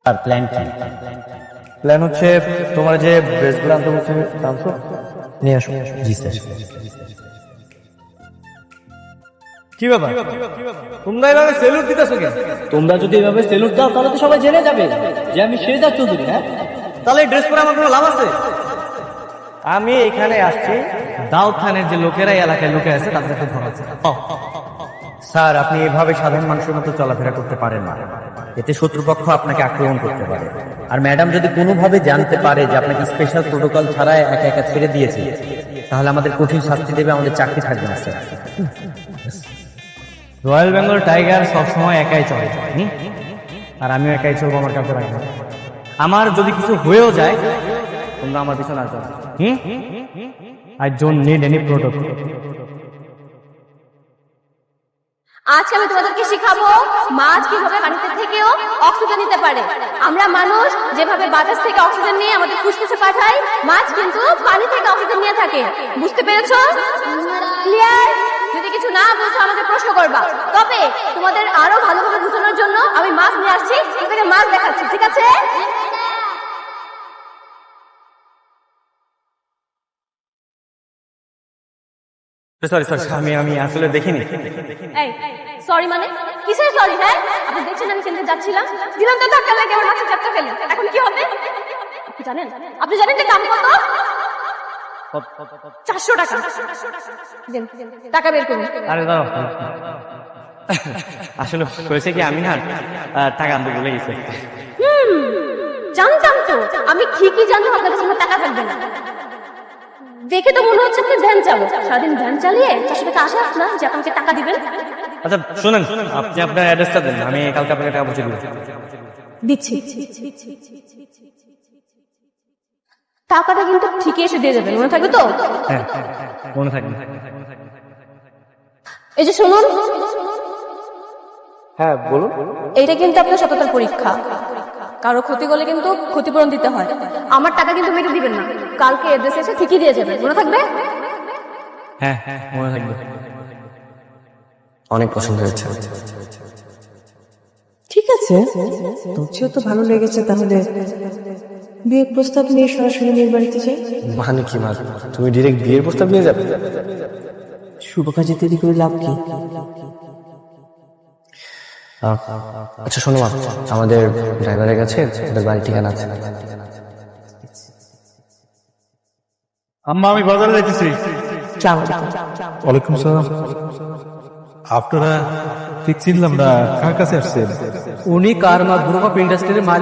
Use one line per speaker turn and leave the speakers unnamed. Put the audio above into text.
আর plan কি?
Plan হচ্ছে তোমার যে ড্রেসগুলো আনতে বলছি আনছো, নিয়ে আসো।
জি স্যার।
কি ব্যাপার তোমরা এভাবে সেলুট দিতেছো কেন?
তোমরা যদি এভাবে সেলুট দাও তাহলে তো সবাই জেনে যাবে যে আমি শেহজাদ চৌধুরী। হ্যাঁ,
তাহলে ড্রেস পরে আমার কোনো লাভ আছে? আমি এখানে আসছি দাউদ খানের যে লোকেরা এই এলাকায় লোকে আছে তাদেরকে ধরাচ্ছে। স্যার, আপনি এভাবে সাধারণ মানুষের মতো চলাফেরা করতে পারেন না, এতে শত্রুপক্ষ আপনাকে আক্রমণ করতে পারে।
আর ম্যাডাম যদি কোনোভাবে জানতে পারে যে আপনাকে স্পেশাল প্রোটোকল ছাড়া একা একা ছেড়ে দিয়েছে, তাহলে আমাদের কঠিন শাস্তি দেবে, আমাদের চাকরি থাকবে না স্যার।
রয়্যাল বেঙ্গল টাইগার সবসময় একাই চলে, আর আমিও একাই চলবো আমার কাছে রাখবো। আমার যদি কিছু হয়েও যায় তোমরা আমার পিছনে আসো। I don't need any protocol.
আজকে আমি তোমাদেরকে শিখাবো মাছ কিভাবে পানিতে থেকেও অক্সিজেন নিতে পারে। আমরা মানুষ যেভাবে বাতাস থেকে অক্সিজেন নিয়ে আমাদের ফুসফুসে পাঠাই, মাছ কিন্তু পানি থেকে অক্সিজেন নিয়ে থাকে। বুঝতে পেরেছো? ক্লিয়ার? যদি কিছু না বুঝো আমাকে প্রশ্ন করবা, তবে তোমাদের আরো ভালোভাবে বোঝানোর জন্য আমি মাছ নিয়ে আসছি, তোমাদেরকে মাছ দেখাচ্ছি, ঠিক আছে?
সরি সরি, আমি আসলে দেখিনি।
এই সরি মানে কিসের সরি? হ্যাঁ, আপনি দেখছেন আমি খেলতে যাচ্ছিলাম, দিলাম তো ধাক্কা লাগে আমার মাছের চাপটা ফেলে। এখন কি হবে আপনি জানেন যে দাম কত? 400 টাকা। দেন, টাকা বের করুন।
আরে দাঁড়াও, আসলে হয়েছে কি আমি না টাকা আনতে ভুলে গেছি।
জানতাম তো, আমি ঠিকই জানতাম আপনার কাছে টাকা থাকবে না। দেখে তো মনে হচ্ছে আপনি ভ্যান চালক, সারাদিন ভ্যান চালিয়ে 400 টাকা আসে আপনার যে আপনাকে টাকা দিবেন।
আচ্ছা শুনেন, আপনি আপনার অ্যাড্রেসটা দেন, আমি কালকে আপনাকে টাকা পৌঁছে দিব।
দিচ্ছি। টাকাটা কিন্তু ঠিকই এসে দিয়ে যাবেন, মনে থাকবে তো?
হ্যাঁ, মনে থাকবে।
এই যে শুনুন,
হ্যাঁ বলুন।
এইটা কিন্তু আপনার সততার পরীক্ষা। কারো ক্ষতি করলে কিন্তু ক্ষতিপূরণ দিতে হয়। আমার টাকা কিন্তু মেরে দিবেন না, কালকে এড্রেসে এসে ঠিকই দিয়ে যাবেন, মনে থাকবে?
হ্যাঁ মনে থাকবে।
অনেক পছন্দ হয়েছে।
ঠিক আছে, তোকেও তো ভালো লেগেছে, তাহলে বিয়ের প্রস্তাব নিয়ে সরাসরি মেয়ের বাড়িতে যাই।
মানে কি মা, তুমি ডিরেক্ট বিয়ের প্রস্তাব নিয়ে যাবে?
শুভ কাজে দেরি করে লাভ কি?
আচ্ছা শোনো মা, আমাদের ড্রাইভারের কাছে ওদের বাড়ির ঠিকানা আছে।
আম্মা আমি বাজারে যাইতেছি। ওয়ালাইকুম সালাম। আপনারা ঠিক চিনলাম না, কার কাছে আসছেন?
উনি কারমা গ্রুপ অফ ইন্ডাস্ট্রির মালিক।